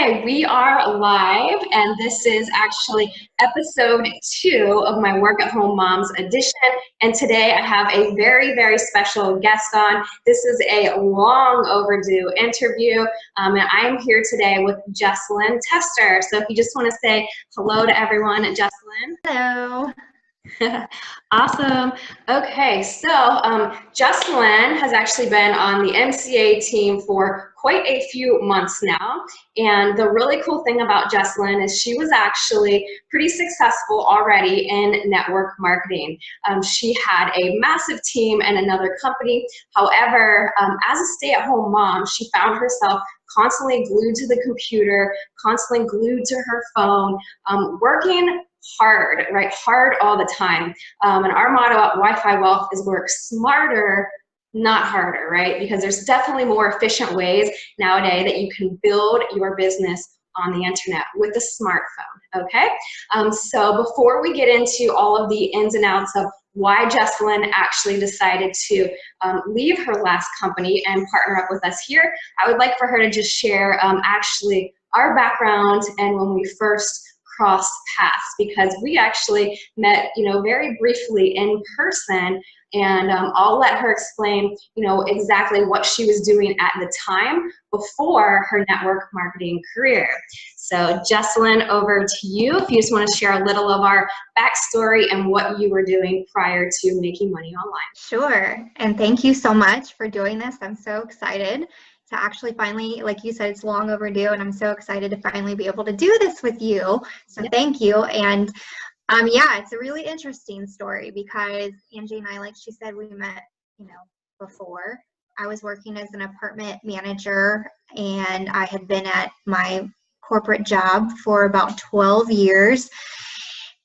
Okay, we are live, and this is actually episode 2 of my Work at Home Moms edition. And today I have a very, very special guest on. This is a long overdue interview, and I'm here today with Jessalyn Tester. So if you just want to say hello to everyone, Jessalyn. Hello. Awesome. Okay, so Jessalyn has actually been on the MCA team for quite a few months now, and the really cool thing about Jessalyn is she was actually pretty successful already in network marketing. She had a massive team and another company. However, as a stay-at-home mom, she found herself constantly glued to the computer, constantly glued to her phone, working hard, right? Hard all the time. And our motto at Wi-Fi Wealth is work smarter, not harder, right? Because there's definitely more efficient ways nowadays that you can build your business on the internet with a smartphone, okay? So before we get into all of the ins and outs of why Jessalyn actually decided to leave her last company and partner up with us here, I would like for her to just share actually our background and when we first crossed paths, because we actually met, very briefly in person, and I'll let her explain, exactly what she was doing at the time before her network marketing career. So Jessalyn, over to you. If you just want to share a little of our backstory and what you were doing prior to making money online. Sure, and thank you so much for doing this. I'm so excited to actually finally, like you said, it's long overdue, and I'm so excited to finally be able to do this with you. So thank you. And yeah, it's a really interesting story because Angie and I, like she said, we met, before. I was working as an apartment manager, and I had been at my corporate job for about 12 years.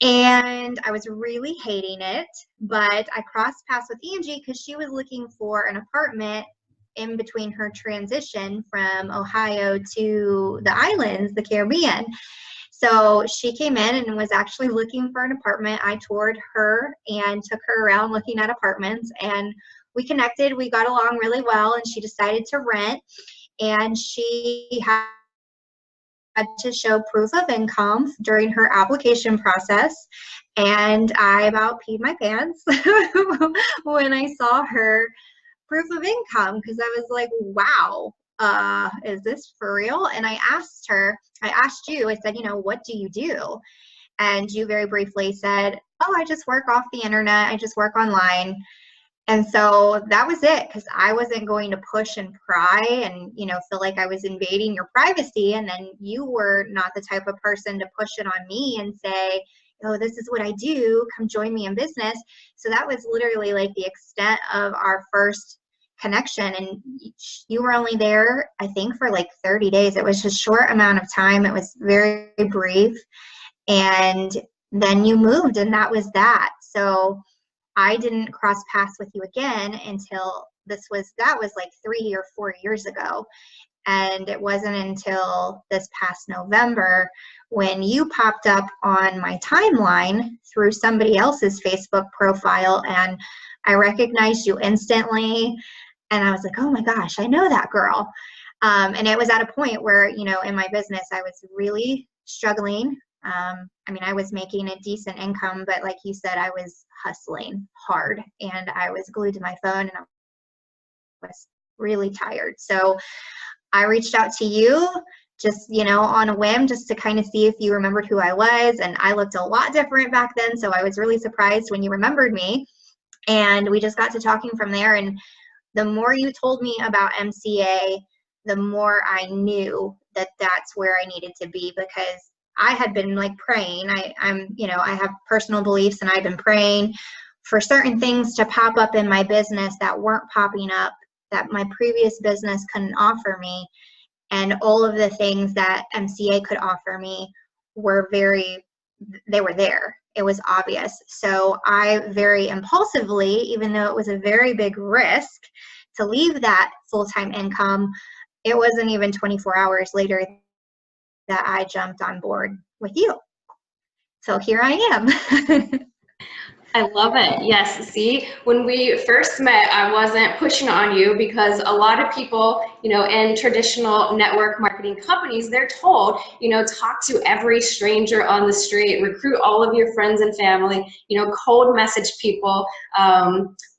And I was really hating it, but I crossed paths with Angie because she was looking for an apartment in between her transition from Ohio to the islands, the Caribbean. So she came in and was actually looking for an apartment. I toured her and took her around looking at apartments, and we connected. We got along really well, and she decided to rent, and she had to show proof of income during her application process. And I about peed my pants when I saw her proof of income, because I was like, wow, is this for real? And I asked you, I said, what do you do? And you very briefly said, oh, I just work off the internet. I just work online. And so that was it, because I wasn't going to push and pry and, feel like I was invading your privacy. And then you were not the type of person to push it on me and say, oh, this is what I do, come join me in business. So that was literally like the extent of our first connection. And you were only there, I think, for like 30 days. It was just a short amount of time. It was very brief. And then you moved, and that was that. So I didn't cross paths with you again until that was like 3 or 4 years ago. And it wasn't until this past November when you popped up on my timeline through somebody else's Facebook profile, and I recognized you instantly. And I was like, oh my gosh, I know that girl. And it was at a point where, in my business, I was really struggling. I was making a decent income, but like you said, I was hustling hard, and I was glued to my phone, and I was really tired. So I reached out to you just, on a whim, just to kind of see if you remembered who I was. And I looked a lot different back then, so I was really surprised when you remembered me. And we just got to talking from there. And the more you told me about MCA, the more I knew that that's where I needed to be, because I had been like praying. I have personal beliefs, and I've been praying for certain things to pop up in my business that weren't popping up, that my previous business couldn't offer me. And all of the things that MCA could offer me they were there. It was obvious. So I very impulsively, even though it was a very big risk to leave that full-time income, it wasn't even 24 hours later that I jumped on board with you. So here I am. I love it. Yes. See, when we first met, I wasn't pushing on you because a lot of people, in traditional network marketing companies, they're told, talk to every stranger on the street, recruit all of your friends and family, cold message people,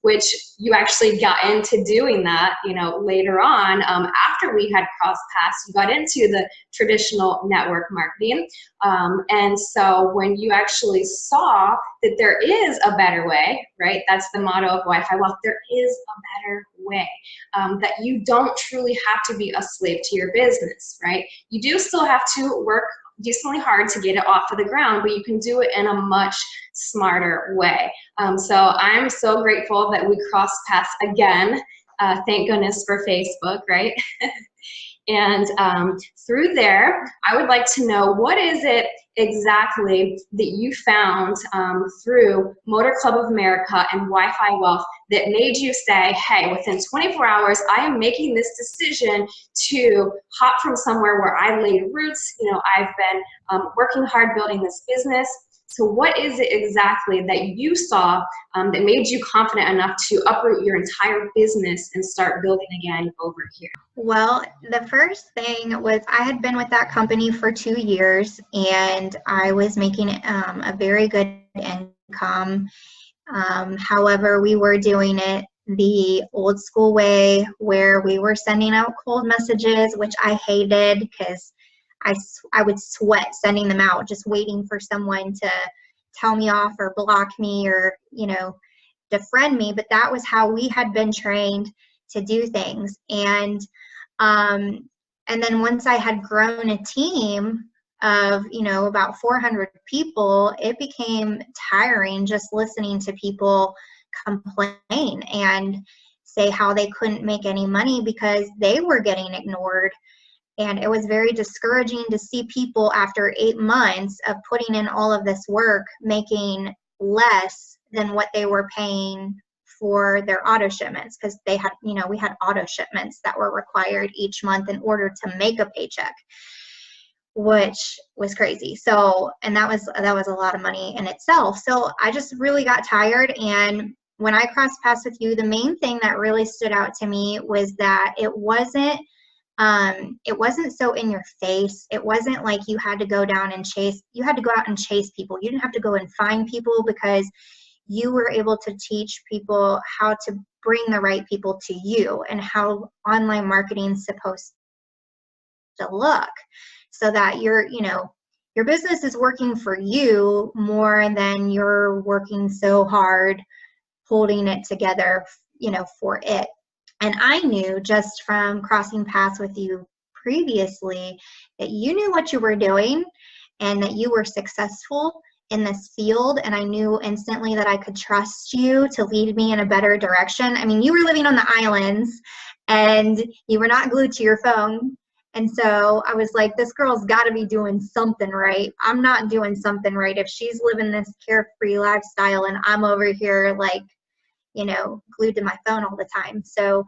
which you actually got into doing that, later on. After we had crossed paths, you got into the traditional network marketing. And so when you actually saw that there is a better way, right? That's the motto of Wi-Fi Wealth. There is a better way, that you don't truly have to be a slave to your business, right? You do still have to work decently hard to get it off of the ground, but you can do it in a much smarter way. So I'm so grateful that we crossed paths again. Thank goodness for Facebook, right? And through there, I would like to know, what is it exactly that you found through Motor Club of America and Wi-Fi Wealth that made you say, hey, within 24 hours, I am making this decision to hop from somewhere where I laid roots. I've been working hard building this business. So what is it exactly that you saw that made you confident enough to uproot your entire business and start building again over here? Well, the first thing was I had been with that company for 2 years, and I was making a very good income. However, we were doing it the old school way, where we were sending out cold messages, which I hated because I would sweat sending them out, just waiting for someone to tell me off or block me or, defriend me. But that was how we had been trained to do things. And then once I had grown a team of, about 400 people, it became tiring just listening to people complain and say how they couldn't make any money because they were getting ignored. And it was very discouraging to see people after 8 months of putting in all of this work making less than what they were paying for their auto shipments, because they had, we had auto shipments that were required each month in order to make a paycheck, which was crazy. So, and that was a lot of money in itself. So I just really got tired. And when I crossed paths with you, the main thing that really stood out to me was that it wasn't so in your face. It wasn't like you had to go out and chase people. You didn't have to go and find people, because you were able to teach people how to bring the right people to you and how online marketing is supposed to look, so that your business is working for you more than you're working so hard holding it together, for it. And I knew just from crossing paths with you previously that you knew what you were doing and that you were successful in this field. And I knew instantly that I could trust you to lead me in a better direction. I mean, you were living on the islands and you were not glued to your phone. And so I was like, this girl's got to be doing something right. I'm not doing something right if she's living this carefree lifestyle and I'm over here glued to my phone all the time. So,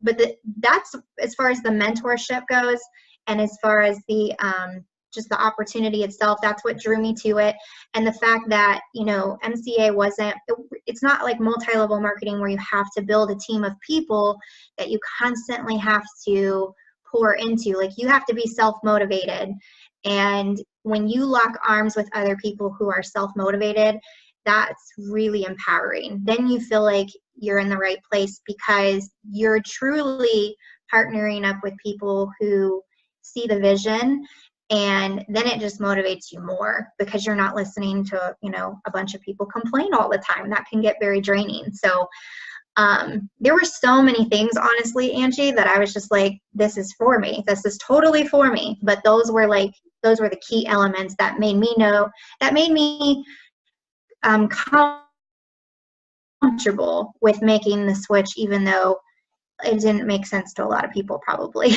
but that's as far as the mentorship goes, and as far as the just the opportunity itself, that's what drew me to it. And the fact that MCA it's not like multi-level marketing where you have to build a team of people that you constantly have to pour into. Like, you have to be self-motivated, and when you lock arms with other people who are self-motivated, that's really empowering. Then you feel like you're in the right place because you're truly partnering up with people who see the vision, and then it just motivates you more because you're not listening to, a bunch of people complain all the time. That can get very draining. So there were so many things, honestly, Angie, that I was just like, this is for me. This is totally for me. But those were the key elements that made me comfortable with making the switch, even though it didn't make sense to a lot of people probably.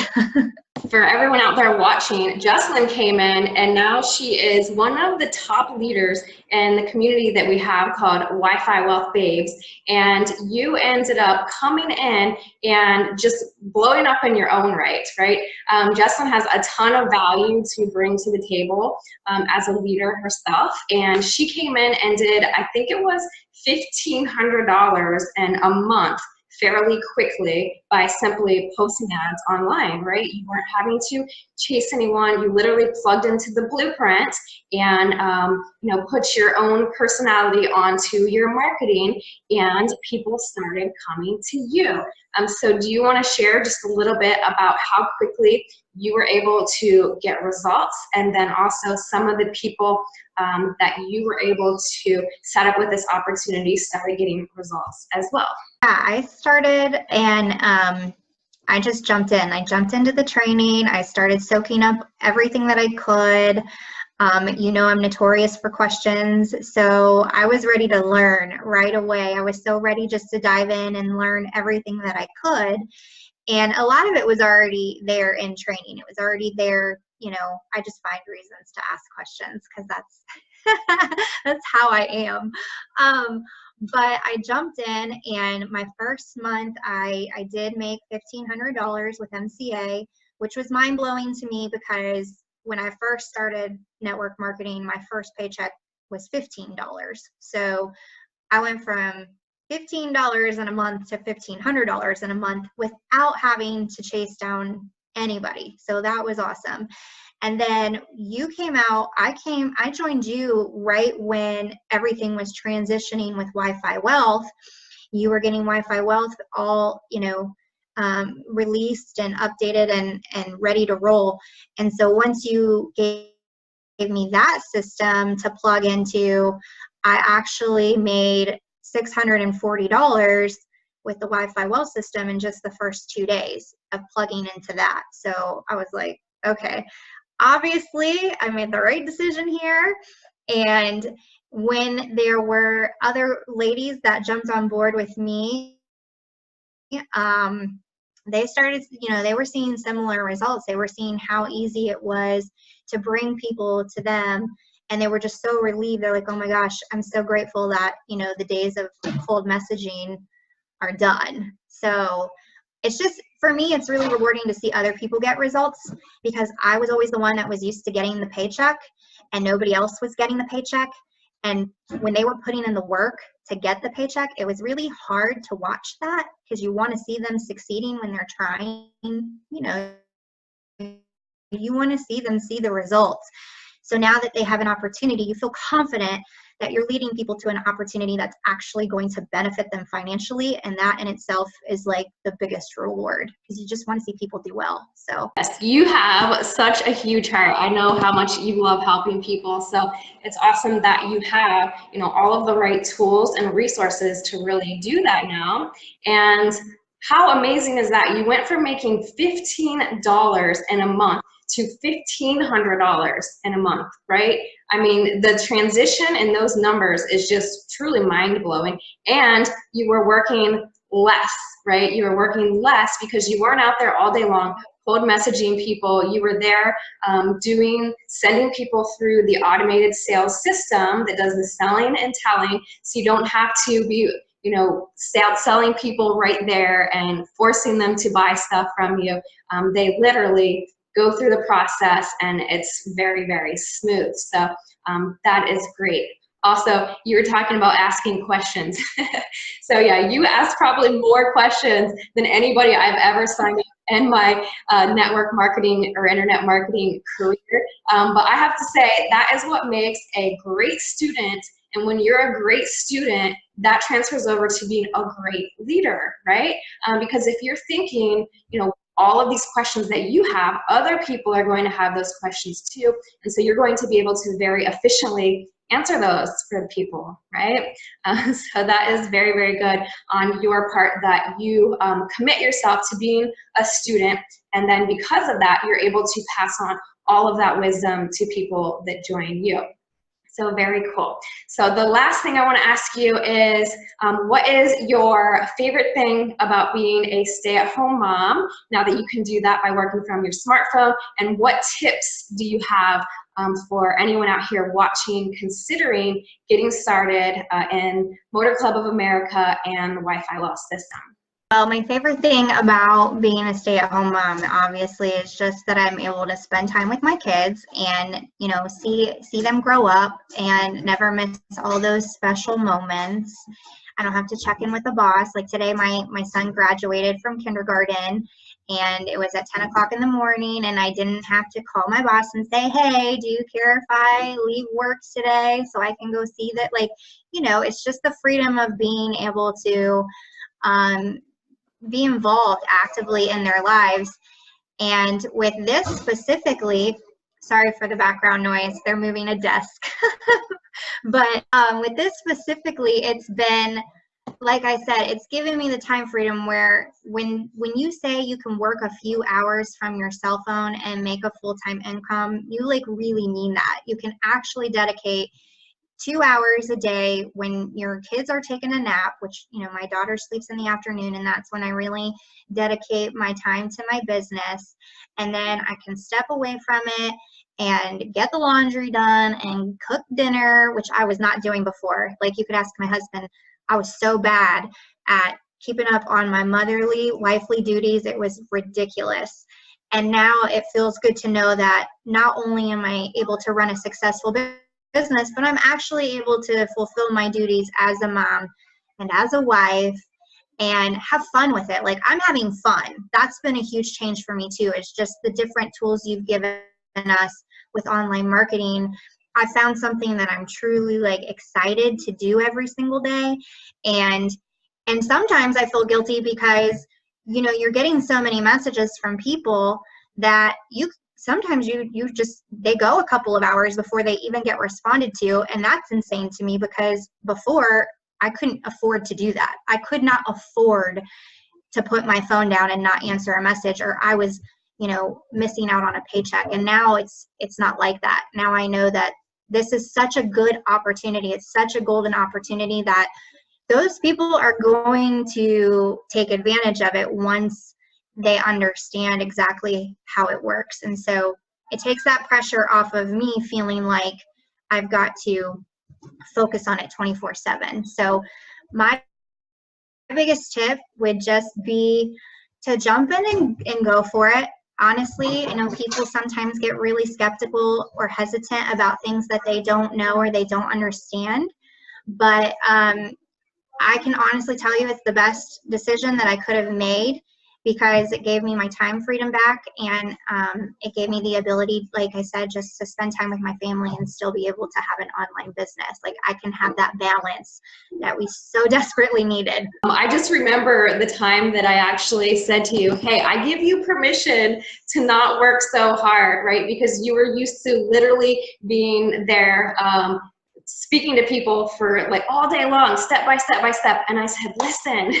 For everyone out there watching, Jessalyn came in and now she is one of the top leaders in the community that we have called Wi-Fi Wealth Babes. And you ended up coming in and just blowing up in your own right? Jessalyn has a ton of value to bring to the table as a leader herself. And she came in and did, I think it was $1,500 in a month, fairly quickly, by simply posting ads online, right? You weren't having to chase anyone. You literally plugged into the blueprint and put your own personality onto your marketing, and people started coming to you. So do you want to share just a little bit about how quickly you were able to get results, and then also some of the people that you were able to set up with this opportunity started getting results as well? Yeah, I started and I just jumped in. I jumped into the training. I started soaking up everything that I could. I'm notorious for questions, so I was ready to learn right away. I was so ready just to dive in and learn everything that I could. And a lot of it was already there in training. It was already there. I just find reasons to ask questions because that's how I am. But I jumped in, and my first month I did make $1,500 with MCA, which was mind-blowing to me because when I first started network marketing, my first paycheck was $15. So I went from $15 in a month to $1,500 in a month without having to chase down anybody. So that was awesome. And then you came out, I joined you right when everything was transitioning with Wi-Fi Wealth. You were getting Wi-Fi Wealth all, released and updated and ready to roll. And so once you gave me that system to plug into, I actually made $640 with the Wi-Fi Wealth system in just the first 2 days of plugging into that. So I was like, okay, obviously I made the right decision here. And when there were other ladies that jumped on board with me, they started, they were seeing similar results. They were seeing how easy it was to bring people to them. And they were just so relieved. They're like, oh my gosh, I'm so grateful that, the days of cold messaging are done. So it's just, for me, it's really rewarding to see other people get results, because I was always the one that was used to getting the paycheck and nobody else was getting the paycheck. And when they were putting in the work to get the paycheck, it was really hard to watch that, because you want to see them succeeding when they're trying, you want to see them see the results. So now that they have an opportunity, you feel confident that you're leading people to an opportunity that's actually going to benefit them financially. And that in itself is like the biggest reward, because you just want to see people do well. So yes, you have such a huge heart. I know how much you love helping people. So it's awesome that you have, all of the right tools and resources to really do that now. And how amazing is that? You went from making $15 in a month to $1,500 in a month, right? I mean, the transition in those numbers is just truly mind-blowing. And you were working less, right? You were working less because you weren't out there all day long cold messaging people. You were there sending people through the automated sales system that does the selling and telling, so you don't have to be selling people right there and forcing them to buy stuff from you. They literally go through the process, and it's very, very smooth. So that is great. Also, you were talking about asking questions. So yeah, you asked probably more questions than anybody I've ever signed up in my network marketing or internet marketing career. But I have to say, that is what makes a great student. And when you're a great student, that transfers over to being a great leader, right? Because if you're thinking, all of these questions that you have, other people are going to have those questions too. And so you're going to be able to very efficiently answer those for people, right? So that is very, very good on your part, that you commit yourself to being a student. And then because of that, you're able to pass on all of that wisdom to people that join you. So very cool. So the last thing I want to ask you is, what is your favorite thing about being a stay-at-home mom, now that you can do that by working from your smartphone? And what tips do you have for anyone out here watching, considering getting started in Motor Club of America and the Wi-Fi Wealth system? Well, my favorite thing about being a stay-at-home mom, obviously, is just that I'm able to spend time with my kids and, see them grow up and never miss all those special moments. I don't have to check in with the boss. Like today, my son graduated from kindergarten, and it was at 10 o'clock in the morning, and I didn't have to call my boss and say, hey, do you care if I leave work today so I can go see that? Like, you know, it's just the freedom of being able to be involved actively in their lives. And with this specifically, sorry for the background noise, they're moving a desk. But with this specifically, it's been, like I said, it's given me the time freedom where when you say you can work a few hours from your cell phone and make a full-time income, you like really mean that. You can actually dedicate 2 hours a day when your kids are taking a nap, which, you know, my daughter sleeps in the afternoon, and that's when I really dedicate my time to my business. And then I can step away from it and get the laundry done and cook dinner, which I was not doing before. Like, you could ask my husband, I was so bad at keeping up on my motherly, wifely duties. It was ridiculous. And now it feels good to know that not only am I able to run a successful business, but I'm actually able to fulfill my duties as a mom and as a wife and have fun with it. Like, I'm having fun. That's been a huge change for me too. It's just the different tools you've given us with online marketing. I found something that I'm truly like excited to do every single day. And sometimes I feel guilty because, you know, you're getting so many messages from people that sometimes they go a couple of hours before they even get responded to. And that's insane to me, because before I couldn't afford to do that. I could not afford to put my phone down and not answer a message, or I was, you know, missing out on a paycheck. And now it's not like that. Now I know that this is such a good opportunity. It's such a golden opportunity that those people are going to take advantage of it once they understand exactly how it works. And so it takes that pressure off of me feeling like I've got to focus on it 24/7. So my biggest tip would just be to jump in and go for it. Honestly, I know people sometimes get really skeptical or hesitant about things that they don't know or they don't understand, but I can honestly tell you it's the best decision that I could have made, because it gave me my time freedom back, and it gave me the ability, like I said, just to spend time with my family and still be able to have an online business. Like, I can have that balance that we so desperately needed. I just remember the time that I actually said to you, hey, I give you permission to not work so hard, right? Because you were used to literally being there, speaking to people for like all day long, step by step by step. And I said, listen,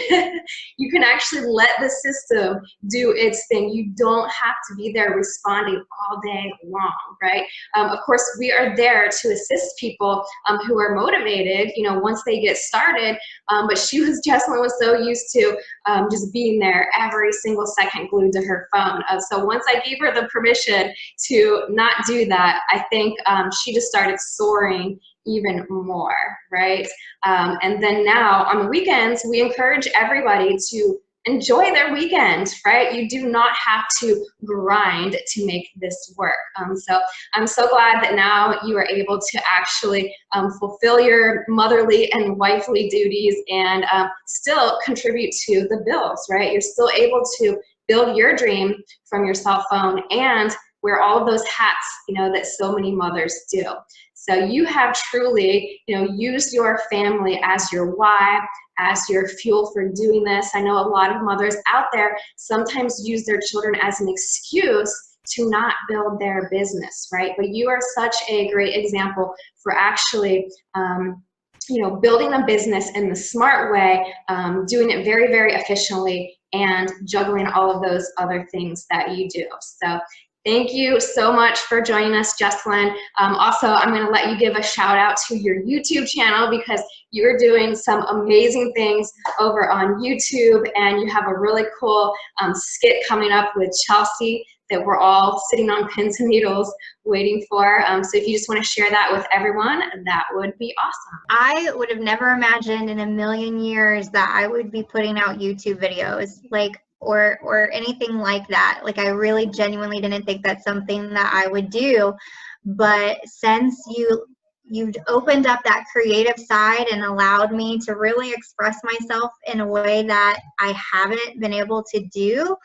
you can actually let the system do its thing. You don't have to be there responding all day long, right? Of course, we are there to assist people who are motivated, you know, once they get started. But Jessalyn was so used to just being there every single second glued to her phone. So once I gave her the permission to not do that, I think she just started soaring even more, right? And then now on the weekends, we encourage everybody to enjoy their weekend, right? You do not have to grind to make this work. So I'm so glad that now you are able to actually fulfill your motherly and wifely duties and still contribute to the bills, right? You're still able to build your dream from your cell phone and wear all of those hats, you know, that so many mothers do. So you have truly, you know, used your family as your why, as your fuel for doing this. I know a lot of mothers out there sometimes use their children as an excuse to not build their business, right? But you are such a great example for actually, you know, building a business in the smart way, doing it very, very efficiently, and juggling all of those other things that you do. So thank you so much for joining us, Jessalyn. Also, I'm going to let you give a shout out to your YouTube channel, because you're doing some amazing things over on YouTube, and you have a really cool skit coming up with Chelsea that we're all sitting on pins and needles waiting for. So if you just want to share that with everyone, that would be awesome. I would have never imagined in a million years that I would be putting out YouTube videos, like, or anything like that. Like, I really genuinely didn't think that's something that I would do. But since you've opened up that creative side and allowed me to really express myself in a way that I haven't been able to do.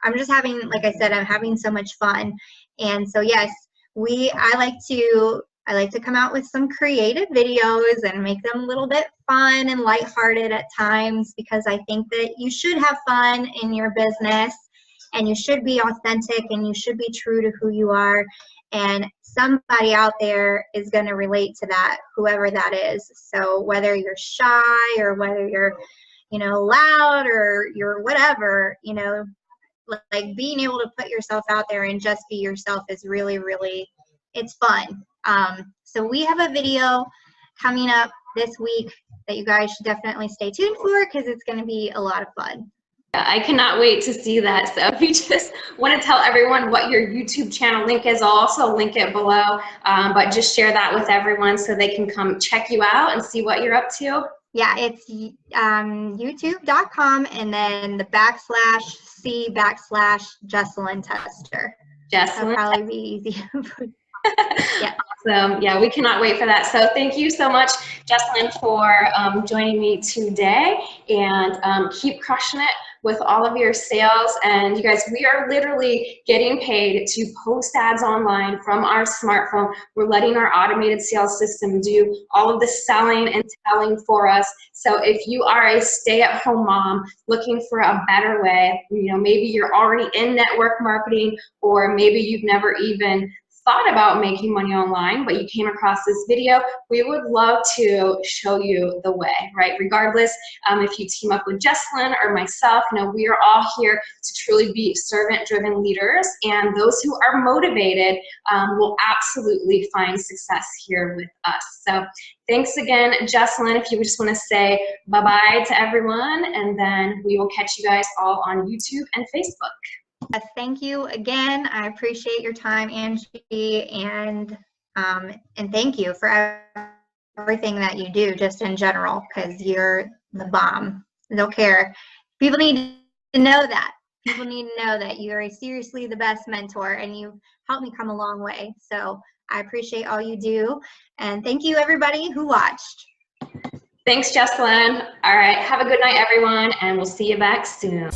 I'm just having, like I said, I'm having so much fun. And so yes, I like to come out with some creative videos and make them a little bit fun and lighthearted at times, because I think that you should have fun in your business and you should be authentic and you should be true to who you are. And somebody out there is going to relate to that, whoever that is. So whether you're shy or whether you're, loud or you're whatever, like being able to put yourself out there and just be yourself is really, really, it's fun. So we have a video coming up this week that you guys should definitely stay tuned for, because it's going to be a lot of fun. I cannot wait to see that. So if you just want to tell everyone what your YouTube channel link is, I'll also link it below, but just share that with everyone so they can come check you out and see what you're up to. Yeah, it's youtube.com and then the /C/Jessalyn Tester. Jessalyn. That'll probably be easy. Yeah. Awesome. Yeah, we cannot wait for that. So thank you so much, Jessalyn, for joining me today, and keep crushing it with all of your sales. And you guys, we are literally getting paid to post ads online from our smartphone. We're letting our automated sales system do all of the selling and telling for us. So if you are a stay-at-home mom looking for a better way, maybe you're already in network marketing, or maybe you've never even thought about making money online, but you came across this video, we would love to show you the way, right? Regardless, if you team up with Jessalyn or myself, we are all here to truly be servant-driven leaders, and those who are motivated will absolutely find success here with us. So thanks again, Jessalyn. If you just want to say bye-bye to everyone, and then we will catch you guys all on YouTube and Facebook. Yes, thank you again. I appreciate your time, Angie, and thank you for everything that you do, just in general, because you're the bomb. I don't care. People need to know that. People need to know that you are seriously the best mentor, and you've helped me come a long way. So I appreciate all you do, and thank you, everybody who watched. Thanks, Jessalyn. All right, have a good night, everyone, and we'll see you back soon.